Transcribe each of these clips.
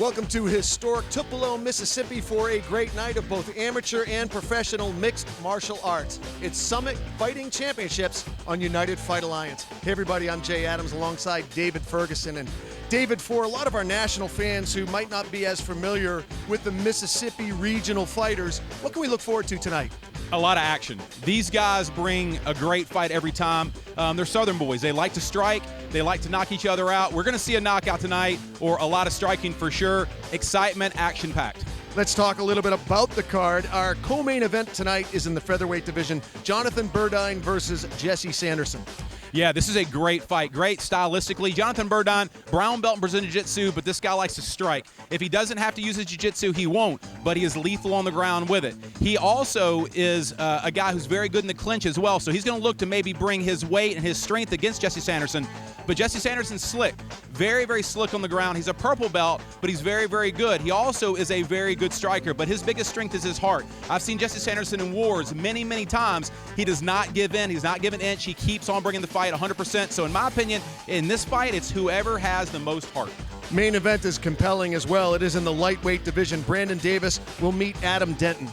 Welcome to historic Tupelo, Mississippi for a great night of both amateur and professional mixed martial arts. It's Summit Fighting Championships on United Fight Alliance. Hey everybody, I'm Jay Adams alongside David Ferguson. And David, for a lot of our national fans who might not be as familiar with the Mississippi regional fighters, what can we look forward to tonight? A lot of action. These guys bring a great fight every time. They're Southern boys. They like to strike. They like to knock each other out. We're going to see a knockout tonight, or a lot of striking for sure. Excitement, action-packed. Let's talk a little bit about the card. Our co-main event tonight is in the featherweight division. Johnathan Burdine versus Jesse Sanderson. Yeah, this is a great fight. Great stylistically. Johnathan Burdine, brown belt in Brazilian Jiu-Jitsu, but this guy likes to strike. If he doesn't have to use his Jiu-Jitsu, he won't, but he is lethal on the ground with it. He also is a guy who's very good in the clinch as well, so he's going to look to maybe bring his weight and his strength against Jesse Sanderson. But Jesse Sanderson's slick. Very, very slick on the ground. He's a purple belt, but he's very, very good. He also is a very good striker, but his biggest strength is his heart. I've seen Jesse Sanderson in wars many, many times. He does not give in. He's not giving an inch. He keeps on bringing the fight 100%. So in my opinion, in this fight, it's whoever has the most heart. Main event is compelling as well. It is in the lightweight division. Brandon Davis will meet Adam Denton.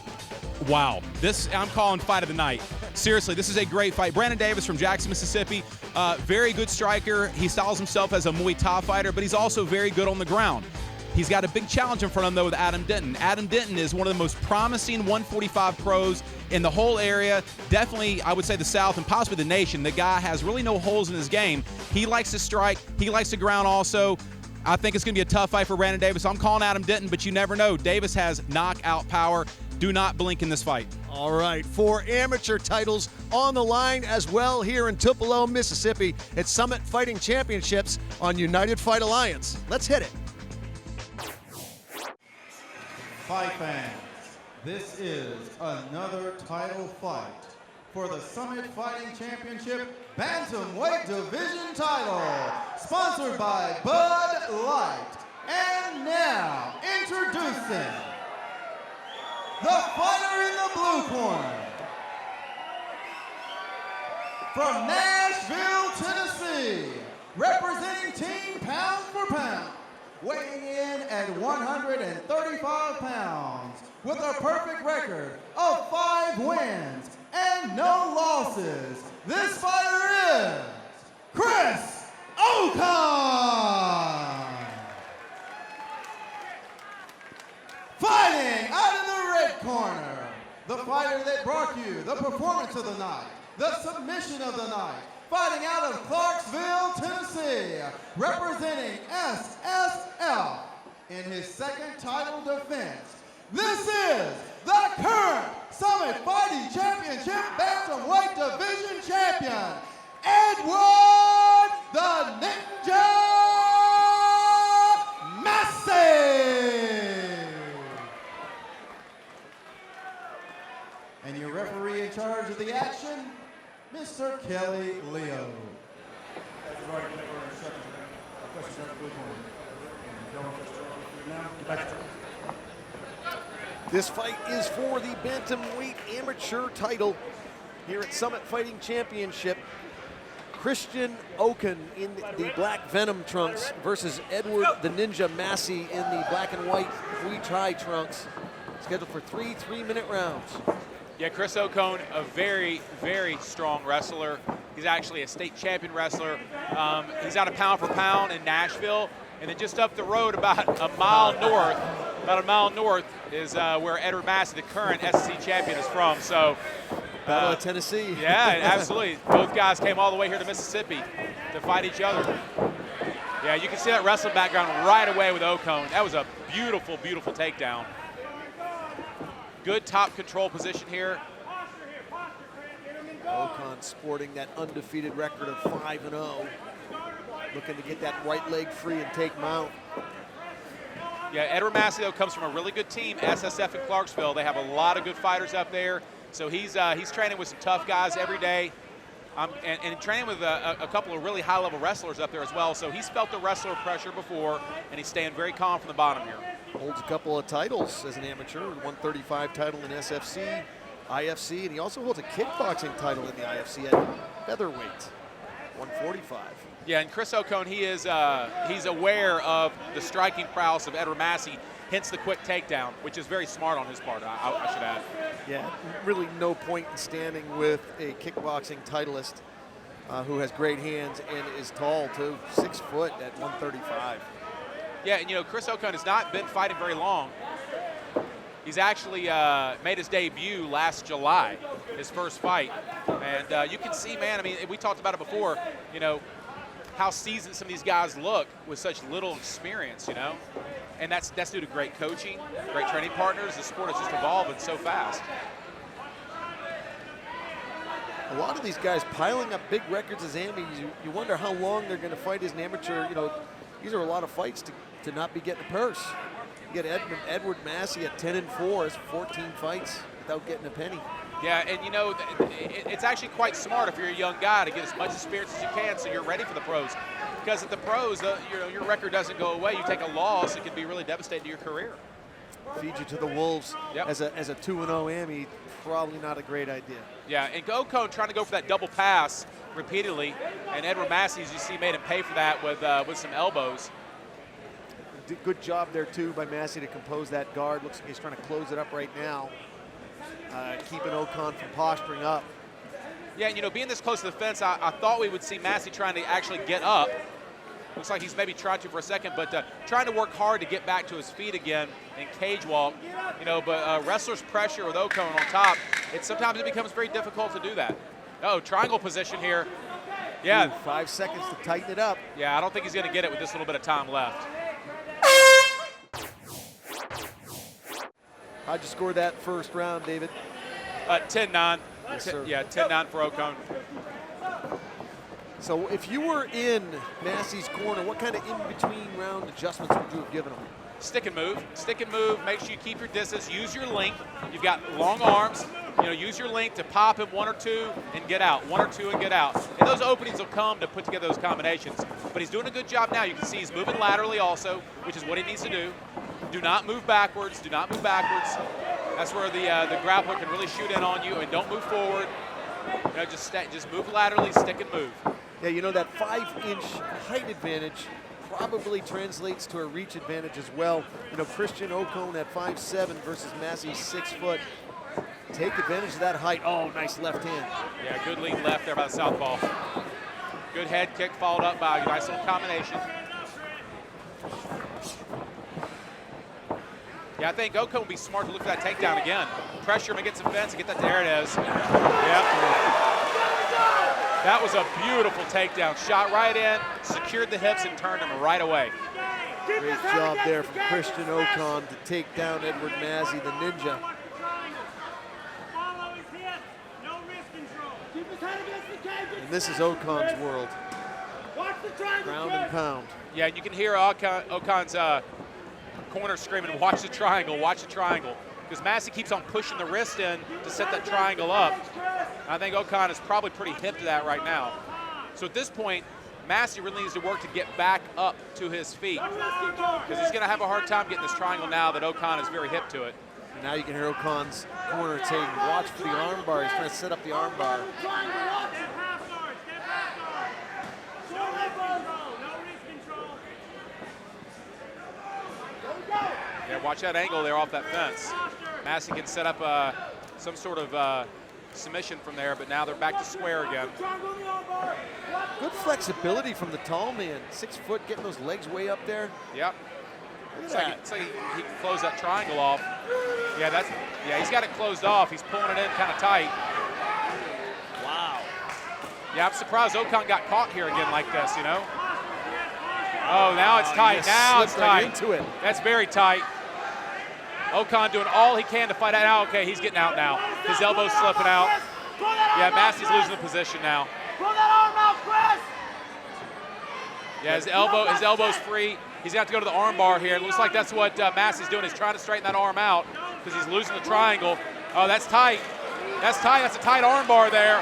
Wow, this I'm calling fight of the night. Seriously, this is a great fight. Brandon Davis from Jackson, Mississippi, very good striker. He styles himself as a Muay Thai fighter, but he's also very good on the ground. He's got a big challenge in front of him, though, with Adam Denton. Adam Denton is one of the most promising 145 pros in the whole area, definitely, I would say, the South and possibly the nation. The guy has really no holes in his game. He likes to strike. He likes to ground also. I think it's going to be a tough fight for Brandon Davis. I'm calling Adam Denton, but you never know. Davis has knockout power. Do not blink in this fight. All right, 4 amateur titles on the line as well here in Tupelo, Mississippi. It's Summit Fighting Championships on United Fight Alliance. Let's hit it. Fight fans, this is another title fight for the Summit Fighting Championship Bantamweight Division title, sponsored by Bud Light. And now, introducing the fighter in the blue corner, from Nashville, Tennessee, representing Team Pound for Pound, weighing in at 135 pounds, with a perfect record of 5 wins and no losses. This fighter is Chris Ocon. Fighting out of the red corner, the fighter that brought you the performance of the night, the submission of the night, fighting out of Clarksville, Tennessee, representing SSF in his second title defense. This is the current Summit Fighting Championship Bantamweight Division champion, Edward the Ninja Massey. And your referee in charge of the action, Mr. Kelly Leo. This fight is for the Bantamweight amateur title here at Summit Fighting Championship. Christian Ocon in the black Venom trunks versus Edward the Ninja Massey in the black and white Muay Thai trunks. Scheduled for 3 3-minute rounds. Yeah, Chris Ocon, a very, very strong wrestler. He's actually a state champion wrestler. He's out of pound for pound in Nashville. And then just up the road about a mile north is where Edward Massey, the current SEC champion, is from. So, Battle of Tennessee. Yeah, absolutely. Both guys came all the way here to Mississippi to fight each other. Yeah, you can see that wrestling background right away with Ocon. That was a beautiful, beautiful takedown. Good top control position here. Ocon sporting that undefeated record of 5-0. Looking to get that right leg free and take mount. Yeah, Edward Massey, though, comes from a really good team, SSF in Clarksville. They have a lot of good fighters up there. So he's training with some tough guys every day. And training with a couple of really high-level wrestlers up there as well. So he's felt the wrestler pressure before, and he's staying very calm from the bottom here. Holds a couple of titles as an amateur, 135 title in SFC, IFC, and he also holds a kickboxing title in the IFC at featherweight. 145. Yeah, and Chris Ocone, he's aware of the striking prowess of Edward Massey, hence the quick takedown, which is very smart on his part, I should add. Yeah, really no point in standing with a kickboxing titleist who has great hands and is tall too, 6 foot at 135. Yeah, and Chris Ocone has not been fighting very long. He's actually made his debut last July, his first fight. And you can see, man, I mean, we talked about it before, how seasoned some of these guys look with such little experience, And that's due to great coaching, great training partners. The sport is just evolving so fast. A lot of these guys piling up big records as amateurs. You wonder how long they're going to fight as an amateur. These are a lot of fights to not be getting a purse. You get Edward Massey at 10-4, it's 14 fights without getting a penny. Yeah, and it's actually quite smart if you're a young guy to get as much experience as you can so you're ready for the pros. Because at the pros, your record doesn't go away. You take a loss, it can be really devastating to your career. Feed you to the wolves. Yep. As a 2-0 Ami, probably not a great idea. Yeah, and Ocone trying to go for that double pass repeatedly, and Edward Massey, as you see, made him pay for that with some elbows. Good job there, too, by Massey to compose that guard. Looks like he's trying to close it up right now, keeping Ocone from posturing up. Yeah, and being this close to the fence, I thought we would see Massey trying to actually get up. Looks like he's maybe tried to for a second, but trying to work hard to get back to his feet again and cage walk. But wrestler's pressure with Ocone on top, sometimes it becomes very difficult to do that. Oh, triangle position here. Yeah. 5 seconds to tighten it up. Yeah, I don't think he's going to get it with this little bit of time left. How'd you score that first round, David? 10-9. Yes, sir. Yeah, 10-9 for Ocone. So if you were in Massey's corner, what kind of in-between round adjustments would you have given him? Stick and move. Stick and move. Make sure you keep your distance. Use your length. You've got long arms. Use your length to pop him 1 or 2 and get out. 1 or 2 and get out. And those openings will come to put together those combinations. But he's doing a good job now. You can see he's moving laterally also, which is what he needs to do. Do not move backwards. Do not move backwards. That's where the grappler can really shoot in on you. And don't move forward. Just move laterally, stick and move. Yeah, that 5-inch height advantage probably translates to a reach advantage as well. Christian Ocone at 5'7" versus Massey 6 foot. Take advantage of that height. Oh, nice left hand. Yeah, good lead left there by the southpaw. Good head kick followed up by a nice little combination. Yeah, I think Ocone would be smart to look for that takedown again. Pressure him against the fence and get that. There it is. Yep. That was a beautiful takedown. Shot right in, secured the hips, and turned him right away. Great job there from Christian Ocone to take down Edward Massey, the ninja. And this is Ocone's world. Ground and pound. Yeah, you can hear Ocone's corner screaming, watch the triangle, watch the triangle. Because Massey keeps on pushing the wrist in to set that triangle up. I think Ocone is probably pretty hip to that right now. So at this point, Massey really needs to work to get back up to his feet. Because he's going to have a hard time getting this triangle now that Ocone is very hip to it. And now you can hear Ocone's corner saying, watch for the arm bar. He's trying to set up the arm bar. Yeah, watch that angle there off that fence. Massey can set up some sort of submission from there, but now they're back to square again. Good flexibility from the tall man. 6 foot, getting those legs way up there. Yep. It's like he can close that triangle off. Yeah, he's got it closed off. He's pulling it in kind of tight. Wow. Yeah, I'm surprised Ocone got caught here again like this, Oh, now it's tight. Now it's tight. Into it. That's very tight. Ocone doing all he can to fight out. Okay, he's getting out now. His elbow's slipping out. Yeah, Massey's losing the position now. Yeah, his elbow's free. He's going to have to go to the arm bar here. It looks like that's what Massey's doing. He's trying to straighten that arm out because he's losing the triangle. Oh, that's tight. That's tight. That's a tight arm bar there.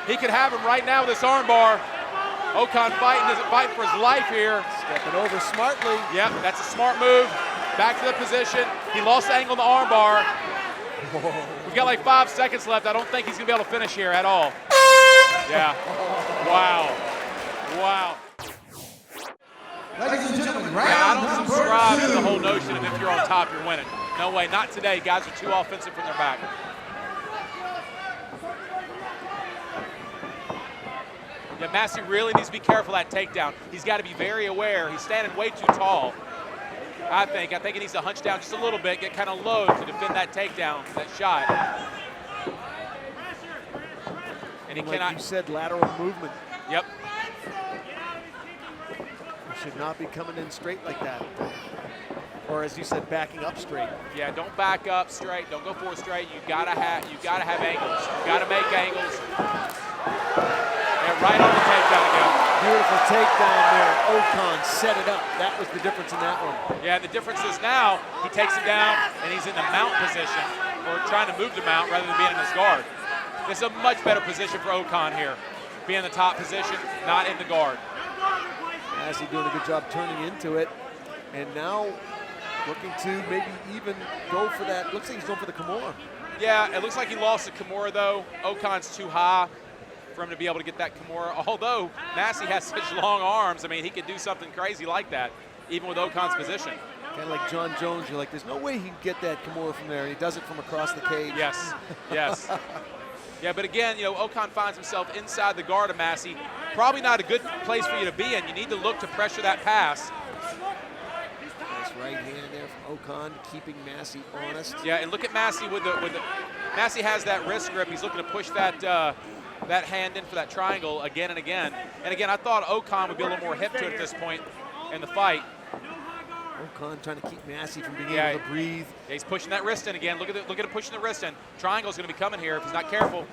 He could have him right now with this arm bar. Ocone fighting for his life here. Stepping over smartly. Yep, that's a smart move. Back to the position. He lost the angle on the arm bar. We've got like 5 seconds left. I don't think he's going to be able to finish here at all. Yeah. Wow. Wow. Ladies and gentlemen, Yeah, I round don't number subscribe to the 2. whole notion of if you're on top, you're winning. No way, not today. Guys are too offensive from their back. Yeah, Massey really needs to be careful of that takedown. He's got to be very aware. He's standing way too tall. I think he needs to hunch down just a little bit, get kind of low to defend that takedown, that shot. And he Like cannot. you said, lateral movement. Yep. You should not be coming in straight like that. Or as you said, backing up straight. Yeah, don't back up straight. Don't go forward straight. You gotta have angles. You gotta make angles. Yeah, right on the takedown again. Beautiful takedown there. Okan set it up. That was the difference in that one. Yeah, the difference is now he takes him down and he's in the mount position, or trying to move to mount rather than being in his guard. This is a much better position for Okan here. Be in the top position, not in the guard. Massey doing a good job turning into it. And now looking to maybe even go for that. Looks like he's going for the Kimura. Yeah, it looks like he lost the Kimura though. Okan's too high for him to be able to get that Kimura. Although Massey has such long arms, I mean, he could do something crazy like that, even with Okan's position. Kind of like John Jones, you're like, there's no way he can get that Kimura from there, and he does it from across the cage. Yes, yes. Yeah, but again, Okan finds himself inside the guard of Massey. Probably not a good place for you to be in. You need to look to pressure that pass. Nice right hand there from Okan, keeping Massey honest. Yeah, and look at Massey with the Massey has that wrist grip. He's looking to push that that hand in for that triangle again and again. And again, I thought Okan would be a little more hip to it at this point in the fight. Okan trying to keep Massey from being Yeah, able to breathe. Yeah, he's pushing that wrist in again. Look at him pushing the wrist in. Triangle's going to be coming here if he's not careful.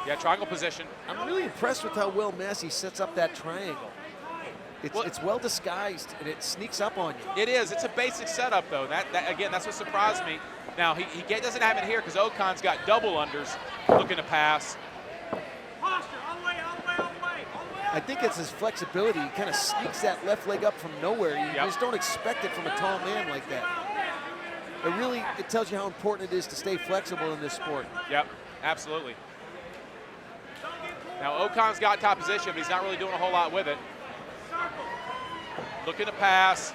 Yeah, triangle position. I'm really impressed with how well Massey sets up that triangle. It's well disguised, and it sneaks up on you. It is. It's a basic setup, though. That again, that's what surprised me. Now, he doesn't have it here because Okan's got double unders looking to pass. I think it's his flexibility. He kind of sneaks that left leg up from nowhere. You just don't expect it from a tall man like that. It tells you how important it is to stay flexible in this sport. Yep, absolutely. Now, Okan's got top position, but he's not really doing a whole lot with it. Looking to pass.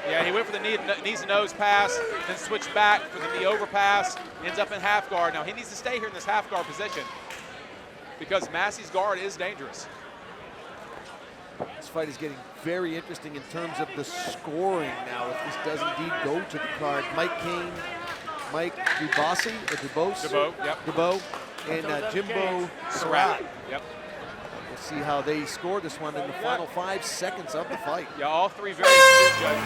Yeah, he went for the knees and nose pass, then switched back for the knee over pass, ends up in half guard. Now, he needs to stay here in this half guard position because Massey's guard is dangerous. This fight is getting very interesting in terms of the scoring now, if this does indeed go to the card. Mike Dubose, or Dubose? DeBow, yep. DeBow, and Jimbo Surratt. Yep. We'll see how they score this one in the final 5 seconds of the fight. Yeah, all three very astute judges.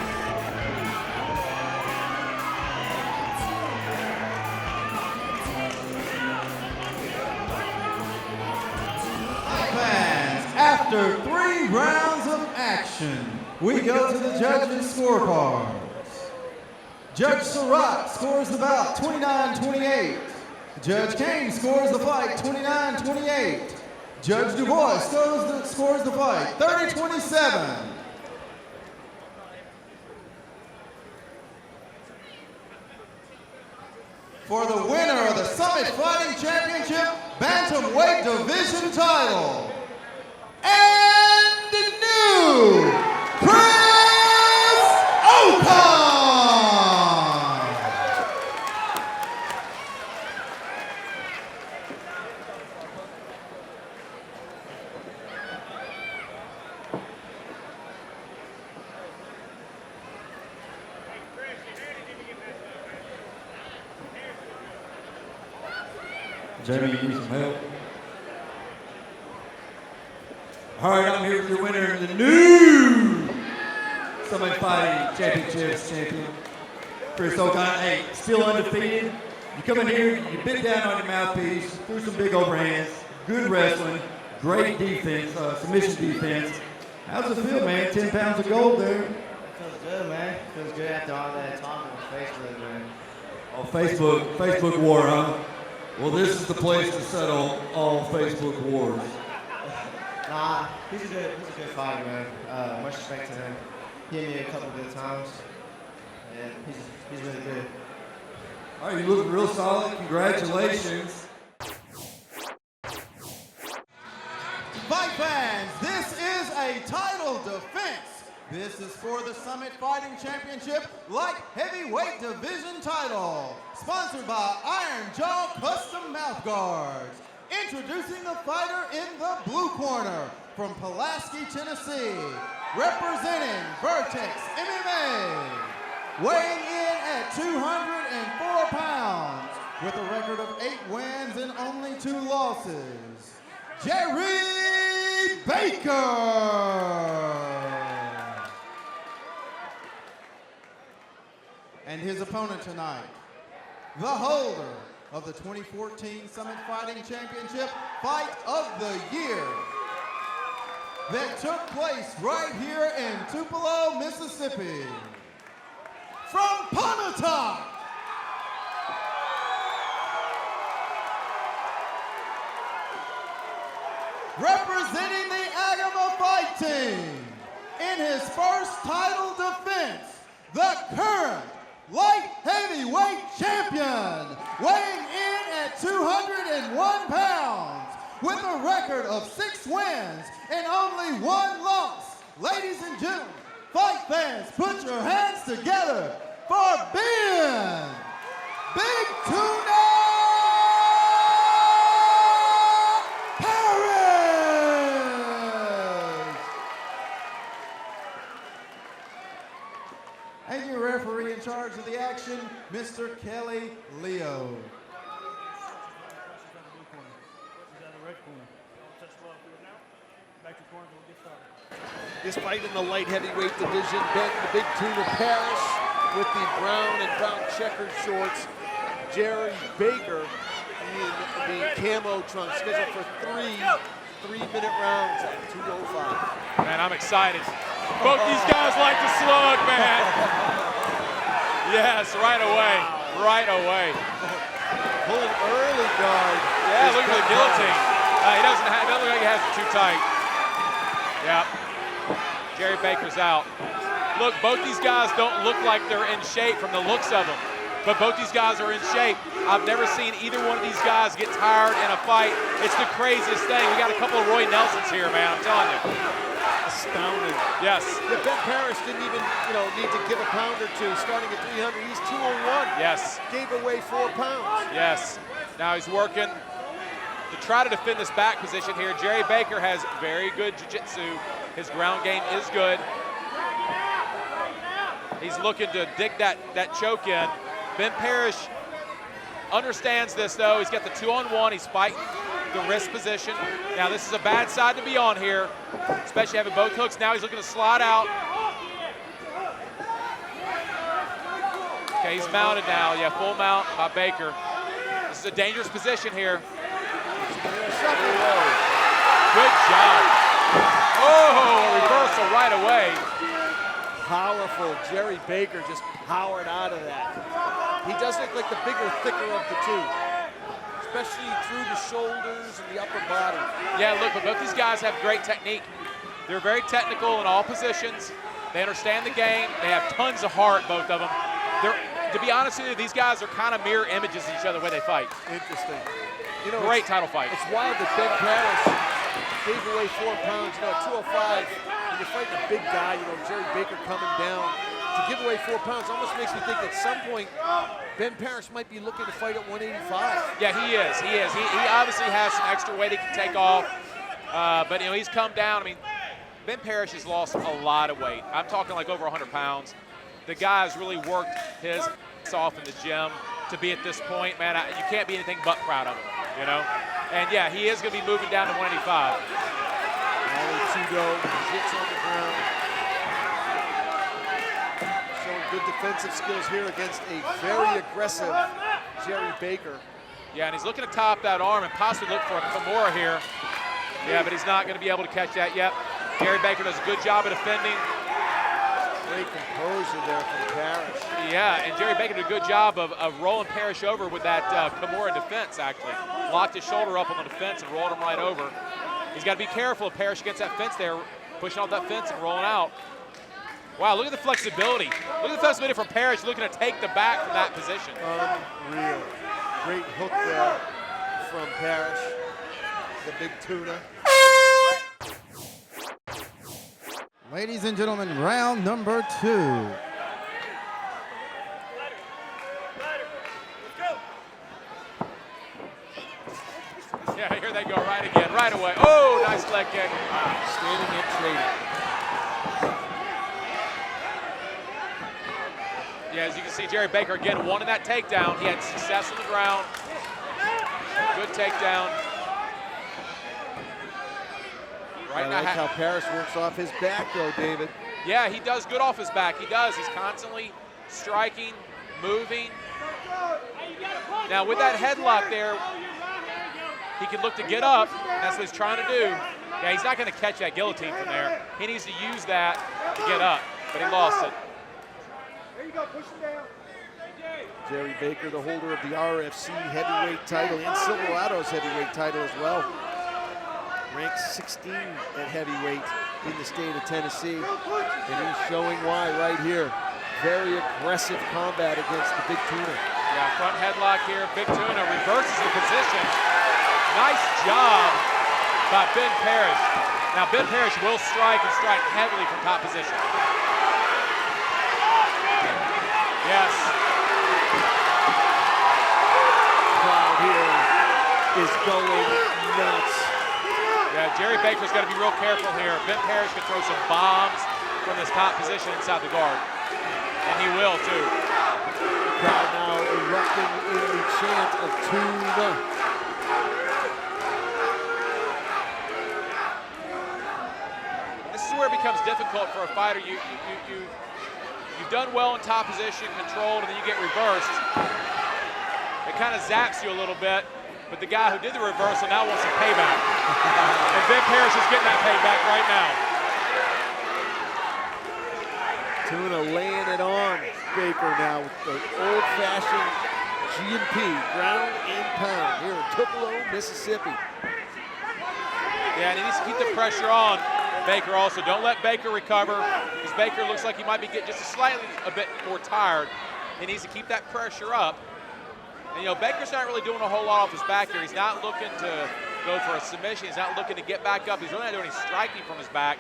Fans, after 3 rounds of action, we go to the judges' scorecards. Judge Surratt scores the bout 29-28. Judge Kane scores the fight 29-28. Judge Dubois scores the fight 30-27. For the winner of the Summit Fighting Championship Bantamweight Division title, and new Chris Okan! Jeremy, you need some help? All right, I'm here with your winner, the new Summit Fighting Championships champion, Chris Okan. Hey, still undefeated. You come in here, you bit down on your mouthpiece, threw some big overhands, good wrestling, great defense, submission defense. How's it feel, man? 10 pounds of gold there. Feels good, man. Feels good after all that talking on Facebook, man. Oh, Facebook war, huh? Well, this is the place to settle all Facebook wars. Nah, he's a good fighter, man. Much respect to him. He hit me a couple good times, and he's really good. All right, you look real solid. Congratulations. This is for the Summit Fighting Championship Light Heavyweight Division title, sponsored by Iron Jaw Custom Mouth Guards. Introducing the fighter in the blue corner from Pulaski, Tennessee, representing Vertex MMA, weighing in at 204 pounds, with a record of 8 wins and only 2 losses, Jerry Baker. And his opponent tonight, the holder of the 2014 Summit Fighting Championship Fight of the Year that took place right here in Tupelo, Mississippi. From Pontotoc, representing the Agama Fight Team in his first title defense, the current light heavyweight champion, weighing in at 201 pounds, with a record of 6 wins and only 1 loss. Ladies and gentlemen, fight fans, put your hands together for Ben Big Tuna Harris! And your referee in charge of the action, Mr. Kelly Leo. This fight in the light heavyweight division, Ben the Big Tuna Harris with the brown and brown checkered shorts. Jerry Baker in the camo trunks, scheduled for 3 3-minute rounds at 2:05. Man, I'm excited. Both these guys like to slug, man. Yes, right away. Right away. Pulling early guard. Yeah, look at the guillotine. He doesn't look like he has it too tight. Yep. Jerry Baker's out. Look, both these guys don't look like they're in shape from the looks of them, but both these guys are in shape. I've never seen either one of these guys get tired in a fight. It's the craziest thing. We got a couple of Roy Nelsons here, man, I'm telling you. Astounding. Yes. Yeah, Ben Parrish didn't even, need to give a pound or two. Starting at 300, he's 201. Yes. Gave away 4 pounds. Yes. Now he's working to try to defend this back position here. Jerry Baker has very good jiu-jitsu. His ground game is good. He's looking to dig that choke in. Ben Parrish understands this, though. He's got the 2-on-1. He's fighting the wrist position. Now, this is a bad side to be on here, especially having both hooks. Now he's looking to slide out. Okay, he's mounted now. Yeah, full mount by Baker. This is a dangerous position here. Good job. Oh, a reversal right away. Powerful. Jerry Baker just powered out of that. He does look like the bigger, thicker of the two, especially through the shoulders and the upper body. Yeah, look, but both these guys have great technique. They're very technical in all positions. They understand the game. They have tons of heart, both of them. To be honest with you, these guys are kind of mirror images of each other the way they fight. Interesting. Great title fight. It's wild that Ben Parrish gave away 4 pounds. At 205, when you're fighting a big guy, Jerry Baker coming down, to give away 4 pounds almost makes me think at some point Ben Parrish might be looking to fight at 185. Yeah, he is. He obviously has some extra weight he can take off, but he's come down. I mean, Ben Parrish has lost a lot of weight. I'm talking like over 100 pounds. The guy has really worked his ass off in the gym to be at this point, man. You can't be anything but proud of him, And yeah, he is going to be moving down to 185. Judo, hits on the ground. Showing good defensive skills here against a very aggressive Jerry Baker. Yeah, and he's looking to top that arm and possibly look for a Kimura here. Yeah, but he's not going to be able to catch that yet. Jerry Baker does a good job of defending. Great composure there from Parrish. Yeah, and Jerry Baker did a good job of rolling Parrish over with that Kimura defense, actually. Locked his shoulder up on the defense and rolled him right over. He's got to be careful if Parrish gets that fence there, pushing off that fence and rolling out. Wow, look at the flexibility. Look at the flexibility from Parrish looking to take the back from that position. Unreal. Great hook there from Parrish, the Big Tuna. Ladies and gentlemen, round number 2. Yeah, here they go right again, right away. Oh, nice leg kick. Wow, standing and trading. Yeah, as you can see, Jerry Baker again wanted that takedown. He had success on the ground. Good takedown. I like how Parrish works off his back, though, David. Yeah, he does good off his back. He does. He's constantly striking, moving. Now, with that headlock there, he can look to get up. That's what he's trying to do. Yeah, he's not going to catch that guillotine from there. He needs to use that to get up, but he lost it. There you go, push him down. Jerry Baker, the holder of the RFC heavyweight title and Silverado's heavyweight title as well. Ranked 16 at heavyweight in the state of Tennessee. And he's showing why right here. Very aggressive combat against the Big Tuna. Yeah, front headlock here. Big Tuna reverses the position. Nice job by Ben Parrish. Now, Ben Parrish will strike and strike heavily from top position. Yes. Crowd here is going nuts. Yeah, Jerry Baker's got to be real careful here. Ben Parrish can throw some bombs from this top position inside the guard. And he will, too. The crowd now erupting in the chant of Tuna. This is where it becomes difficult for a fighter. You've done well in top position, controlled, and then you get reversed. It kind of zaps you a little bit, but the guy who did the reversal now wants some payback. And Ben Parrish is getting that payback right now. Tuna laying it on Baker now with the old-fashioned G&P, ground and pound, here in Tupelo, Mississippi. Yeah, and he needs to keep the pressure on Baker also. Don't let Baker recover, because Baker looks like he might be getting just a bit more tired. He needs to keep that pressure up. And, you know, Baker's not really doing a whole lot off his back here. He's not looking to go for a submission. He's not looking to get back up. He's really not doing any striking from his back.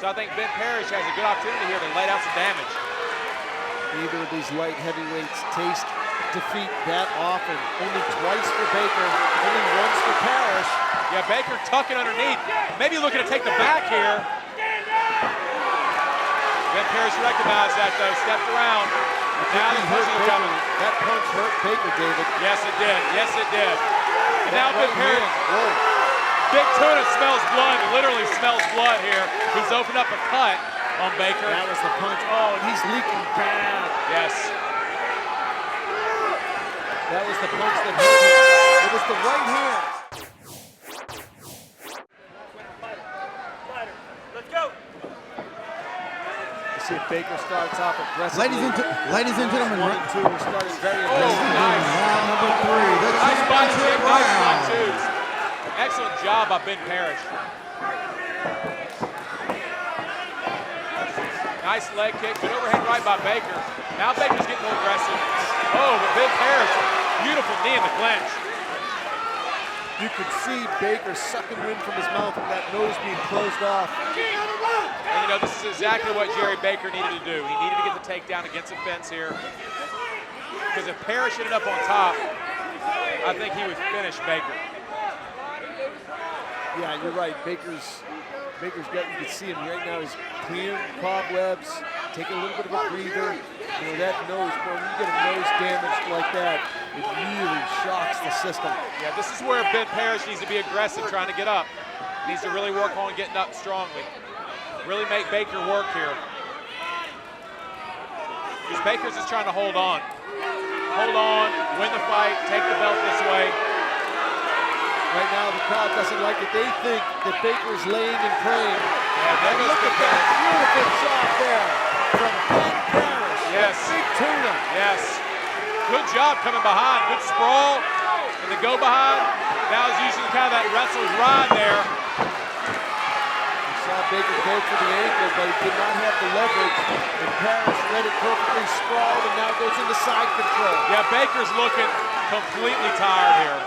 So I think Ben Parrish has a good opportunity here to lay down some damage. Neither of these light heavyweights taste defeat that often. Only twice for Baker, only once for Parrish. Yeah, Baker tucking underneath. Maybe looking to take the back here. Ben Parrish recognized that, though, stepped around. Now the punches are coming. That punch hurt Baker, David. Yes, it did. Yes, it did. And now Ben Parrish. Big Tuna smells blood, literally smells blood here. He's opened up a cut on Baker. That was the punch. Oh, and he's leaking bad. Yes. That was the punch that hurt him. It was the right hand. Let's go. You see if Baker starts off aggressively. Ladies and gentlemen, 1 and 2 are starting very aggressively. round number 3. The Nice body championship kick, nice round. 1-2s. Excellent job by Ben Parrish. Nice leg kick, good overhand right by Baker. Now Baker's getting more aggressive. Oh, but Ben Parrish, beautiful knee in the clinch. You could see Baker sucking wind from his mouth with that nose being closed off. And you know, this is exactly what Jerry Baker needed to do. He needed to get the takedown against the fence here. Because if Parrish ended up on top, I think he would finish Baker. Yeah, you're right. Baker's got, you can see him right now. He's clearing cobwebs, taking a little bit of a breather. You know, that nose, when you get a nose damaged like that, it really shocks the system. Yeah, this is where Ben Parrish needs to be aggressive trying to get up. Needs to really work on getting up strongly. Really make Baker work here. Because Baker's just trying to hold on. Hold on, win the fight, take the belt this way. Right now, the crowd doesn't like it. They think that Baker's laying and praying. Yeah, there goes Look Ben at that Parrish. beautiful shot there from Ben Parrish. Yes. Big Tuna. Yes. Good job coming behind. Good sprawl. And the go behind. Now he's using kind of that wrestler's rod there. You saw Baker go for the ankle, but he did not have the leverage. And Parrish read it perfectly sprawled and now goes into side control. Yeah, Baker's looking completely tired here.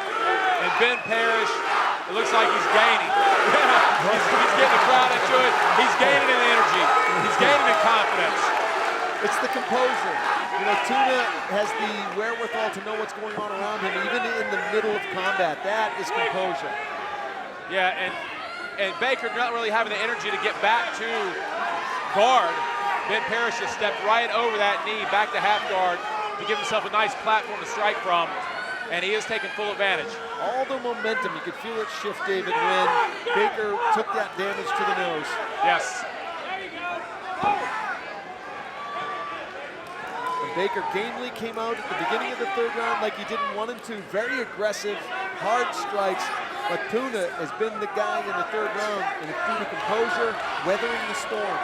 And Ben Parrish It looks like he's gaining. he's getting the crowd into it. He's gaining in energy. He's gaining in confidence. It's the composure. You know, Tuna has the wherewithal to know what's going on around him, even in the middle of combat. That is composure. Yeah, and Baker not really having the energy to get back to guard. Ben Parrish just stepped right over that knee, back to half guard, to give himself a nice platform to strike from, and he is taking full advantage. All the momentum, you could feel it shift, David, when Baker took that damage to the nose. Yes. And Baker gamely came out at the beginning of the third round like he didn't want him to. Very aggressive, hard strikes. But Tuna has been the guy in the third round in through the composure, weathering the storm.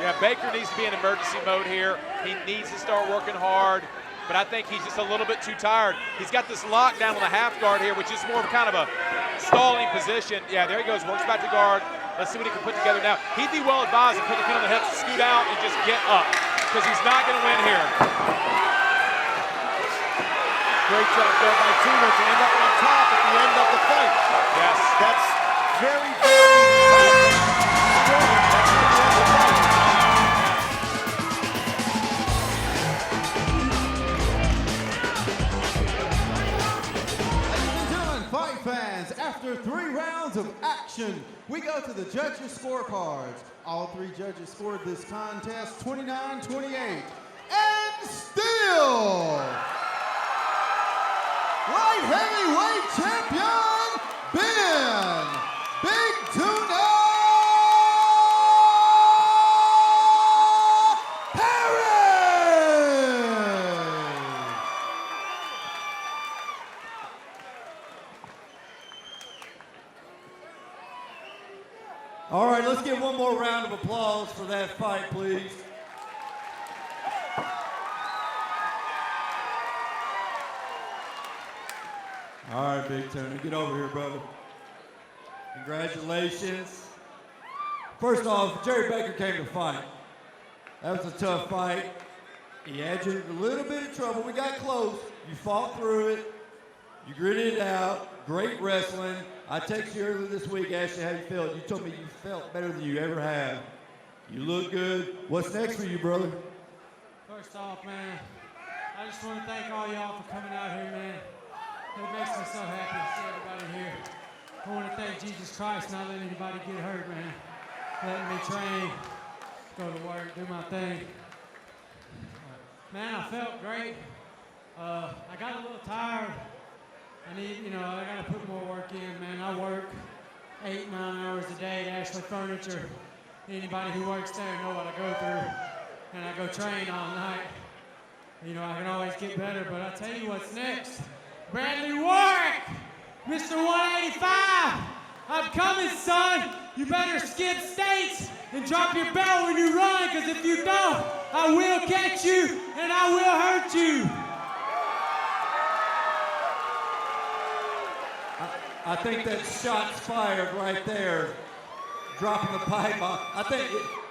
Yeah, Baker needs to be in emergency mode here. He needs to start working hard, but I think he's just a little bit too tired. He's got this lockdown on the half guard here, which is more of kind of a stalling position. Yeah, there he goes, works back to guard. Let's see what he can put together now. He'd be well advised to put the pin on the hips, scoot out, and just get up, because he's not going to win here. Great job there by Tuna to end up on top at the end of the fight. Yes. That's very, very brilliant. That's the end of the fight. Ladies and gentlemen, fight fans, after 3 rounds of action, we go to the judges' scorecards. All 3 judges scored this contest 29-28. And still, light heavyweight champion, Ben Big Tuna All right, let's give one more round of applause for that fight, please. All right, Big Tony, get over here, brother. Congratulations. First off, Jerry Baker came to fight. That was a tough fight. He had you in a little bit of trouble. We got close. You fought through it. You gritted it out. Great wrestling. I texted you earlier this week, asked you how you felt. You told me you felt better than you ever have. You look good. What's next for you, brother? First off, man, I just want to thank all y'all for coming out here, man. It makes me so happy to see everybody here. I want to thank Jesus Christ not letting anybody get hurt, man. Letting me train, go to work, do my thing. Man, I felt great. I got a little tired. I got to put more work in, man. I work 8-9 hours a day at Ashley Furniture. Anybody who works there know what I go through. And I go train all night. I can always get better, but I tell you what's next. Bradley Warwick, Mr. 185. I'm coming, son. You better skip states and drop your bell when you run, because if you don't, I will catch you and I will hurt you. I think that shot's fired right there, dropping the pipe. I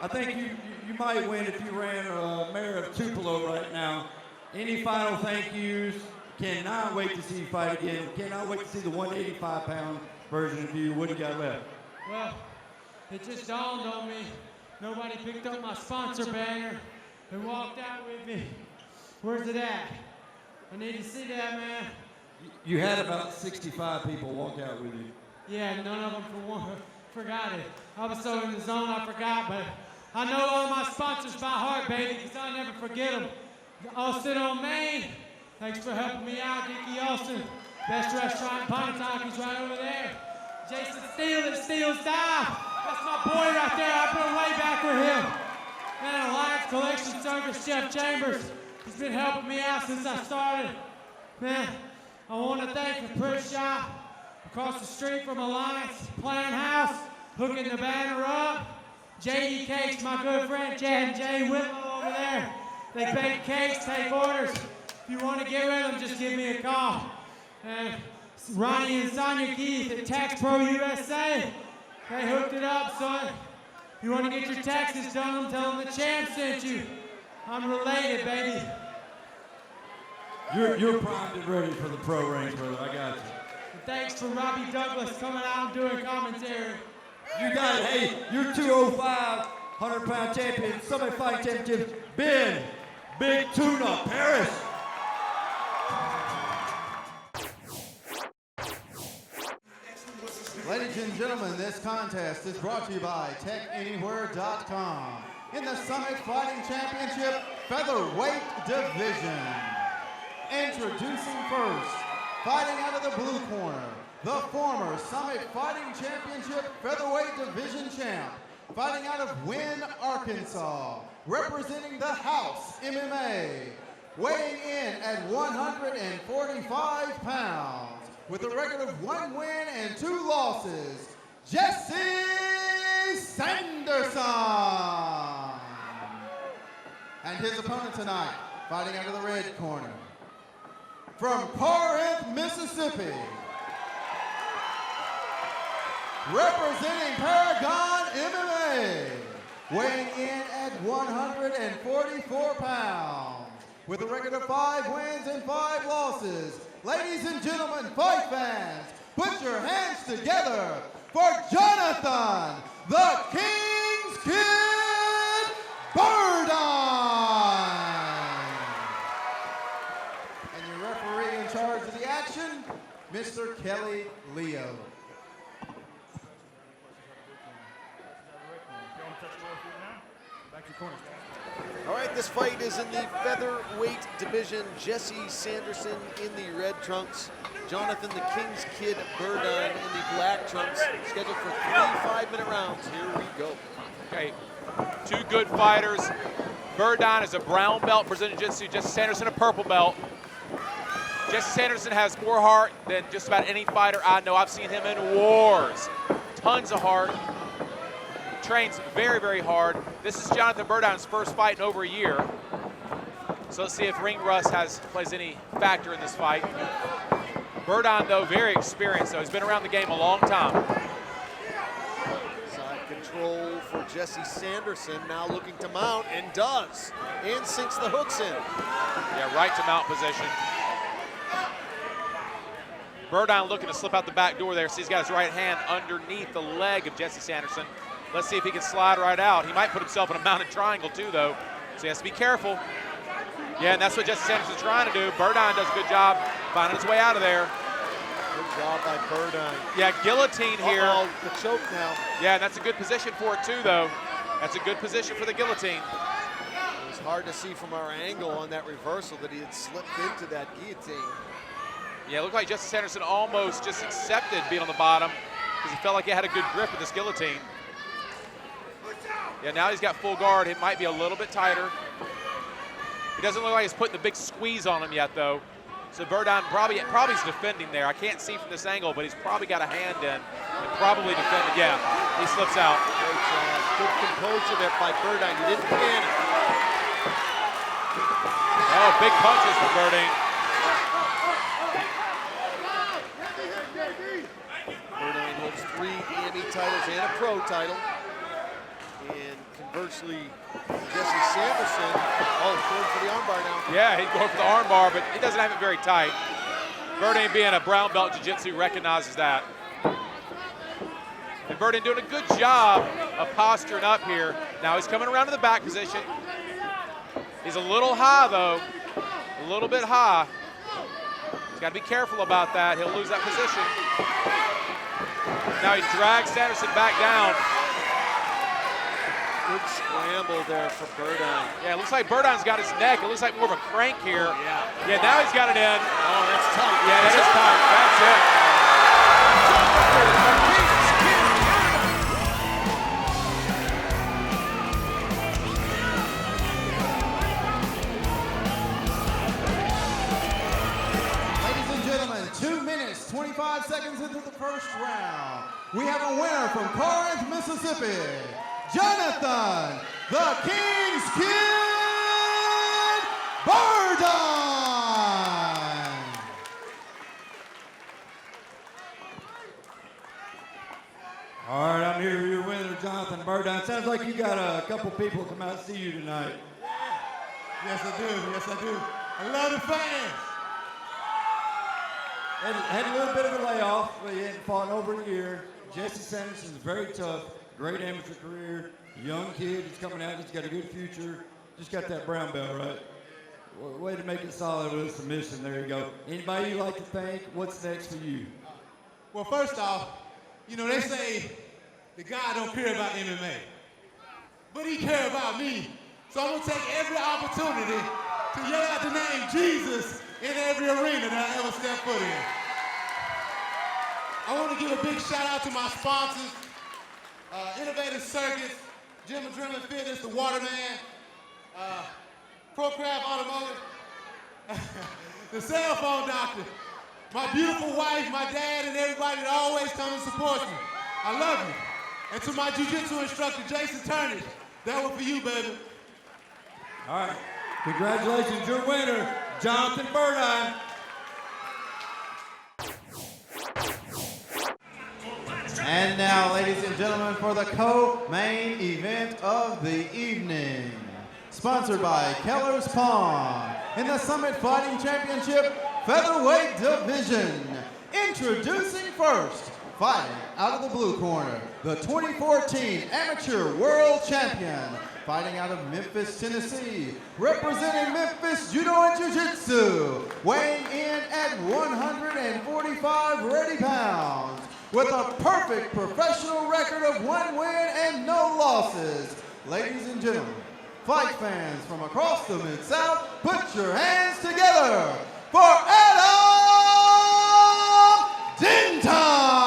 think you might win if you ran a mare of Tupelo right now. Any final thank yous? Cannot wait to see you fight again. Cannot wait to see the 185-pound version of you. What do you got left? Well, it just dawned on me. Nobody picked up my sponsor banner and walked out with me. Where's it at? I need to see that, man. You had about 65 people walk out with you. Yeah, none of them forgot it. I was so in the zone I forgot, but I know all my sponsors by heart, baby, because I never forget them. Austin on Main, thanks for helping me out. Dickie Austin, best restaurant in Pontotoc, right over there. Jason Steele at Steele's Dive, that's my boy right there. I've been way back with him. Man, Alliance Collection Service, Jeff Chambers, he's been helping me out since I started. Man, I want to thank the Press Shop across the street from Alliance Plan House, hooking the banner up. JD Cakes, my good friend Chad and Jay Whitlow over there. They bake cakes, take orders. If you want to get rid of them, just give me a call. And Ronnie and Sonia Keith at Tax Pro USA, they hooked it up, son. If you want to get your taxes done, tell them the champ sent you. I'm related, baby. You're primed and ready for the pro ranks, brother. I got you. And thanks for Robbie Douglas coming out and doing commentary. You got it. Hey, you're 205, 100-pound champion, Summit Fighting Championship, Ben, Big Tuna, Paris. Ladies and gentlemen, this contest is brought to you by TechAnywhere.com in the Summit Fighting Championship Featherweight Division. Introducing first, fighting out of the blue corner, the former Summit Fighting Championship Featherweight Division champ, fighting out of Wynne, Arkansas, representing the House MMA, weighing in at 145 pounds, with a record of 1 win and 2 losses, Jesse Sanderson. And his opponent tonight, fighting out of the red corner, from Corinth, Mississippi, representing Paragon MMA, weighing in at 144 pounds, with a record of 5 wins and 5 losses. Ladies and gentlemen, fight fans, put your hands together for Johnathan, the King's Kid Burdine. And your referee in charge of the action, Mr. Kelly Leo. All right, this fight is in the featherweight division. Jesse Sanderson in the red trunks. Johnathan, the King's Kid Burdine in the black trunks. Scheduled for 3 5-minute rounds. Here we go. Okay, 2 good fighters. Burdine is a brown belt in Brazilian Jiu-Jitsu. Jesse Sanderson a purple belt. Jesse Sanderson has more heart than just about any fighter I know. I've seen him in wars. Tons of heart. Trains very, very hard. This is Johnathan Burdine's first fight in over a year. So let's see if ring rust plays any factor in this fight. Burdine, though, very experienced, though. He's been around the game a long time. Side control for Jesse Sanderson, now looking to mount, and does. And sinks the hooks in. Yeah, right to mount position. Burdine looking to slip out the back door there. So he's got his right hand underneath the leg of Jesse Sanderson. Let's see if he can slide right out. He might put himself in a mounted triangle too, though, so he has to be careful. Yeah, and that's what Jesse Sanderson's trying to do. Burdine does a good job finding his way out of there. Good job by Burdine. Yeah, guillotine here. Uh-oh, the choke now. Yeah, and that's a good position for it too, though. That's a good position for the guillotine. It was hard to see from our angle on that reversal that he had slipped into that guillotine. Yeah, it looked like Jesse Sanderson almost just accepted being on the bottom because he felt like he had a good grip with this guillotine. Yeah, now he's got full guard. It might be a little bit tighter. He doesn't look like he's putting the big squeeze on him yet, though. So Burdine probably is defending there. I can't see from this angle, but he's probably got a hand in and probably defending. Yeah, he slips out. Great job. Good composure there by Burdine. He didn't panic. Oh, big punches for Burdine. Burdine holds 3 EME titles and a pro title. And conversely, Jesse Sanderson, going for the armbar now. Yeah, he's going for the armbar, but he doesn't have it very tight. Burdine, being a brown belt jiu-jitsu, recognizes that. And Burdine doing a good job of posturing up here. Now he's coming around to the back position. He's a little high, though, a little bit high. He's got to be careful about that. He'll lose that position. Now he drags Sanderson back down. Good scramble there for Burdine. Yeah, it looks like Burdine's got his neck. It looks like more of a crank here. Yeah, now he's got it in. Oh, that's tight. Yeah, that is tight. That's Ladies and gentlemen, 2 minutes, 25 seconds into the first round. We have a winner from Corinth, Mississippi, Johnathan, the King's Kid Burdine. All right, I'm here for your winner, Johnathan Burdine. Sounds like you got a couple people come out and see you tonight. Yes, I do. Yes, I do. I love the fans. Had a little bit of a layoff, but he hadn't fought in over a year. Jesse Sanderson's very tough, great amateur career, young kid. He's coming out. He's got a good future. Just got that brown belt, right? Way to make it solid with a submission. There you go. Anybody you like to thank? What's next for you? Well, first off, you know, they say the guy don't care about MMA, but he cares about me. So I'm gonna take every opportunity to yell out the name Jesus in every arena that I ever step foot in. I want to give a big shout out to my sponsors, Innovative Circuits, Gym Adrenaline Fitness, The Waterman, ProCraft Automotive, the Cell Phone Doctor, my beautiful wife, my dad, and everybody that always comes and supports me. I love you. And to my jiu-jitsu instructor, Jason Turnage, that one for you, baby. All right. Congratulations, your winner, Johnathan Burdine. And now, ladies and gentlemen, for the co-main event of the evening. Sponsored by Keller's Pond in the Summit Fighting Championship Featherweight Division. Introducing first, fighting out of the blue corner, the 2014 Amateur World Champion. Fighting out of Memphis, Tennessee, representing Memphis Judo and Jiu-Jitsu, weighing in at 145 ready pounds, with a perfect professional record of 1 win and no losses. Ladies and gentlemen, fight fans from across the Mid-South, put your hands together for Adam Denton!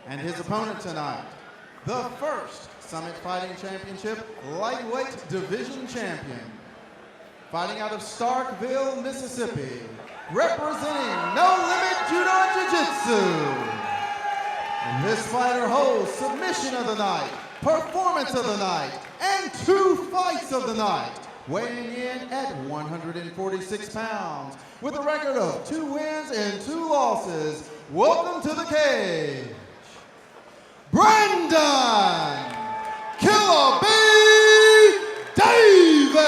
And his opponent tonight, the first Summit Fighting Championship Lightweight Division Champion, fighting out of Starkville, Mississippi, representing No Limit Judo and Jiu-Jitsu. And this fighter holds submission of the night, performance of the night, and 2 fights of the night, weighing in at 146 pounds, with a record of 2 wins and 2 losses. Welcome to the cage, Brendan Killer B. Davis.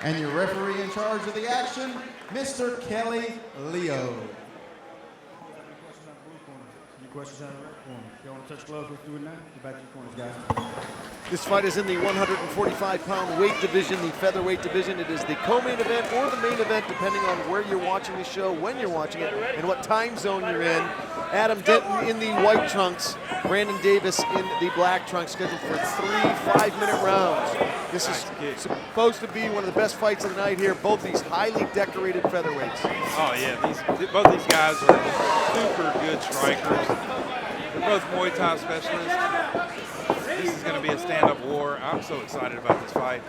And your referee in charge of the action, Mr. Kelly Leo. Any questions out of the red corner? If you want to touch gloves, let's do it now. Get back to your corners, guys. This fight is in the 145-pound weight division, the featherweight division. It is the co-main event or the main event, depending on where you're watching the show, when you're watching it, and what time zone you're in. Adam Denton in the white trunks, Brandon Davis in the black trunks, scheduled for 3 5-minute rounds. This is supposed to be one of the best fights of the night here. Both these highly decorated featherweights. Oh yeah, both these guys are super good strikers. They're both Muay Thai specialists. This is going to be a stand-up war. I'm so excited about this fight.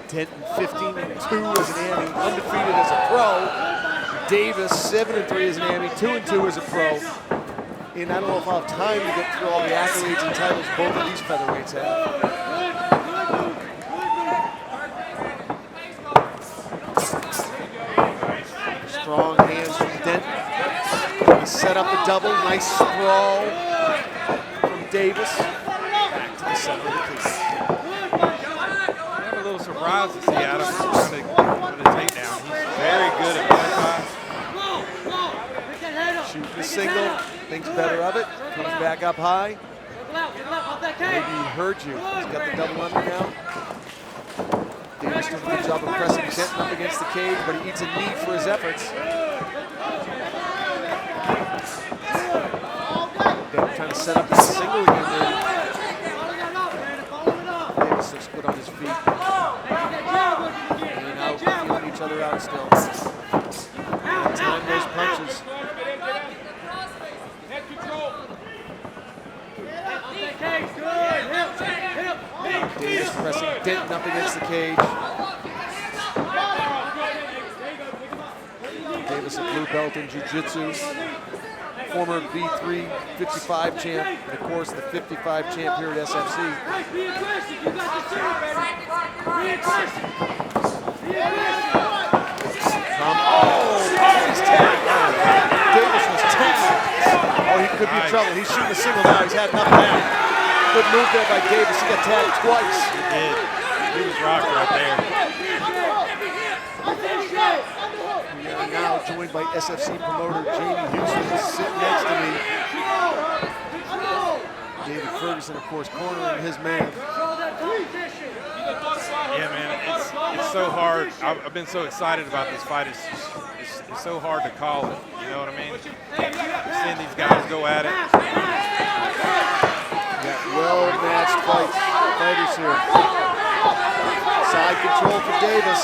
Denton 15-2 as an Ami, undefeated as a pro. Davis 7-3 as an Ami, 2-2 as a pro. And I don't know if I'll have time to get through all the accolades and titles both of these featherweights have. Strong hands from Denton. He set up the double, nice sprawl from Davis. Back to the center of the cage. I'm a little surprised to see Adam trying to put a takedown. He's very good at Muay Thai. Shooting the single, thinks better of it, comes back up high. Maybe he heard you. He's got the double under now. Davis does a good job of pressing Denton up against the cage, but he eats a knee for his efforts. Denton trying to set up his single again there. Davis looks good on his feet. And now feeling each other out still. Time those punches. Davis pressing Denton up against the cage. Davis a blue belt in jiu-jitsu. Former V3 55 champ, and of course the 55 champ here at SFC. He's tagged. Davis was tagged. Oh, he could be in trouble. He's shooting a single now. He's had nothing now. Good move there by Davis. He got tagged twice. He did. He was rocking right there. We are now joined by SFC promoter Jamie Houston, who's sitting next to me. David Ferguson, of course, cornering his man. Yeah, man, it's so hard. I've been so excited about this fight. It's so hard to call it. You know what I mean? Seeing these guys go at it. Got well-matched fighters here. Side control for Davis.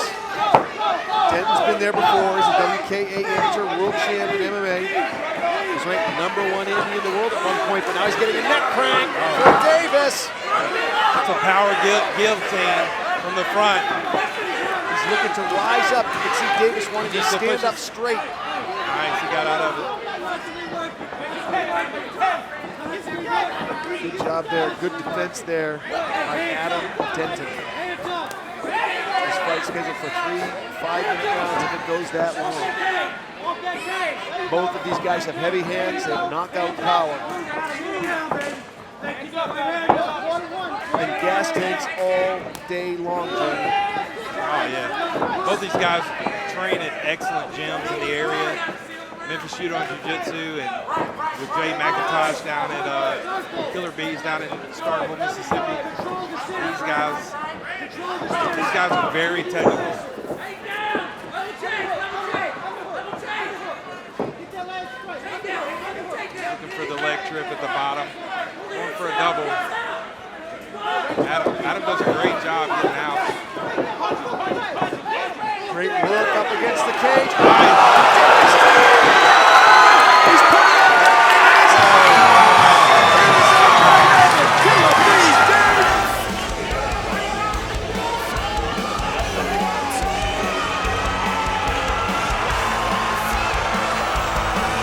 Denton's been there before. He's a WKA amateur world champ in MMA. He's ranked #1 Indian in the world at one point, but now he's getting a neck crank for Davis. It's a power guillotine from the front. He's looking to rise up. You can see Davis wanting to stand up straight. Nice, he got out of it. Good job there. Good defense there by Adam Denton. This fight scheduled for 3 5-minute rounds if it goes that long. Both of these guys have heavy hands. They have knockout power. And gas tanks all day long, Johnny. Oh, yeah. Both these guys train at excellent gyms in the area. Memphis Shoodown Jiu-Jitsu and with Jay McIntosh down at Killer Bees down in Starkville, Mississippi. These guys are very technical. Looking for the leg trip at the bottom. Going for a double. Adam does a great job getting out. Great work up against the cage.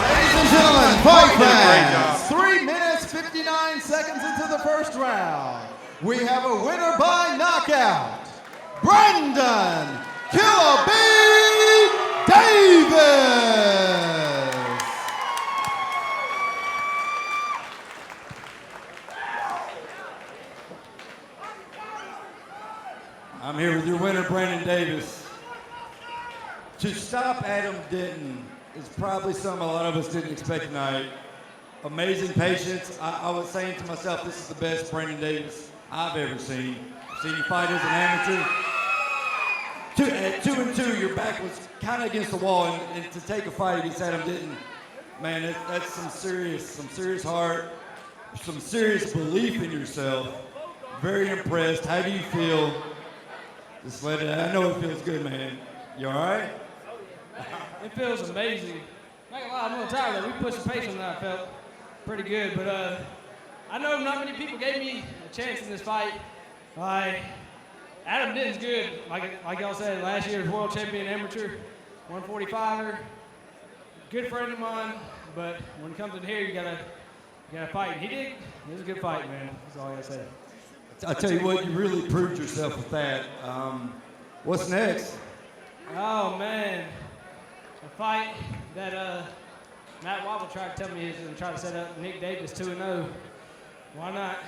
Ladies and gentlemen, fight fans. 3 minutes, 59 seconds into the first round. We have a winner by knockout, Burdine Killer B. Davis. I'm here with your winner, Brandon Davis. To stop Adam Denton is probably something a lot of us didn't expect tonight. Amazing patience. I was saying to myself, this is the best Brandon Davis I've ever seen. Seen you fight as an amateur. At 2-2, your back was kind of against the wall, and to take a fight against Adam Denton, man, that's some serious heart, some serious belief in yourself. Very impressed. How do you feel? Just let it. I know it feels good, man. You all right? It feels amazing. Not gonna lie, I'm a little tired though. We put some pace on that. I felt pretty good, but I know not many people gave me a chance in this fight. Adam Denton's good. Like y'all said, last year's world champion amateur, 145er. Good friend of mine, but when it comes in here, you gotta fight. He did. It was a good fight, man. That's all I gotta say. I tell you what, you really proved yourself with that. What's next? Oh man, a fight that Matt Wobble tried to tell me he's gonna try to set up Nick Davis 2-0. Why not?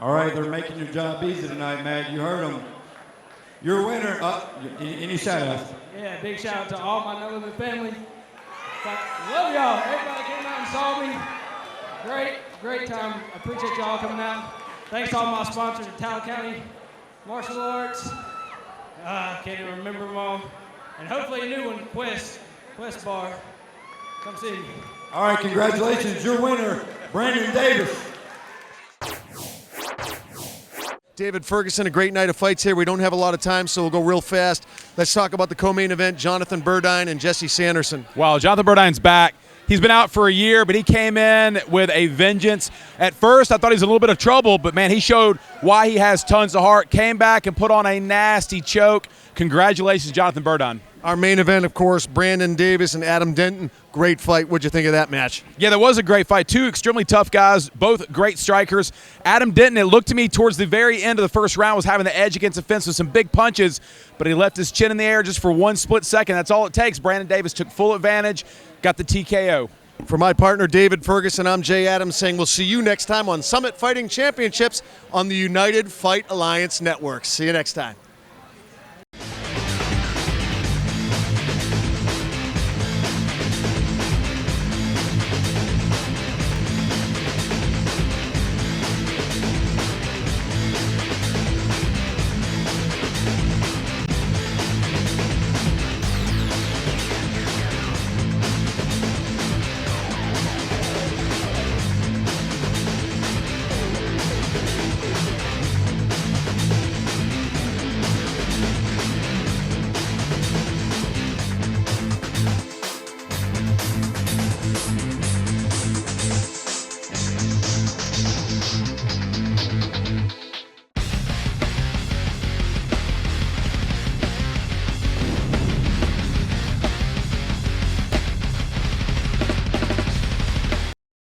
All right, they're making your job easy tonight, Matt. You heard them. Your winner. Any shout-outs? Yeah, big shout out to all my No Limit family. Love y'all. Everybody came out and saw me. Great time. I appreciate y'all coming out. Thanks to all my sponsors at Talent County Martial Arts. Can't even remember them all. And hopefully a new one, Quest Bar. Come see me. All right, congratulations. Your winner, Brandon Davis. David Ferguson, a great night of fights here. We don't have a lot of time, so we'll go real fast. Let's talk about the co-main event, Johnathan Burdine and Jesse Sanderson. Well, Johnathan Burdine's back. He's been out for a year, but he came in with a vengeance. At first, I thought he was in a little bit of trouble, but, man, he showed why he has tons of heart, came back and put on a nasty choke. Congratulations, Johnathan Burdine. Our main event, of course, Brandon Davis and Adam Denton. Great fight. What'd you think of that match? Yeah, that was a great fight. Two extremely tough guys, both great strikers. Adam Denton, it looked to me towards the very end of the first round, was having the edge against the fence with some big punches, but he left his chin in the air just for one split second. That's all it takes. Brandon Davis took full advantage, got the TKO. For my partner, David Ferguson, I'm Jay Adams saying we'll see you next time on Summit Fighting Championships on the United Fight Alliance Network. See you next time.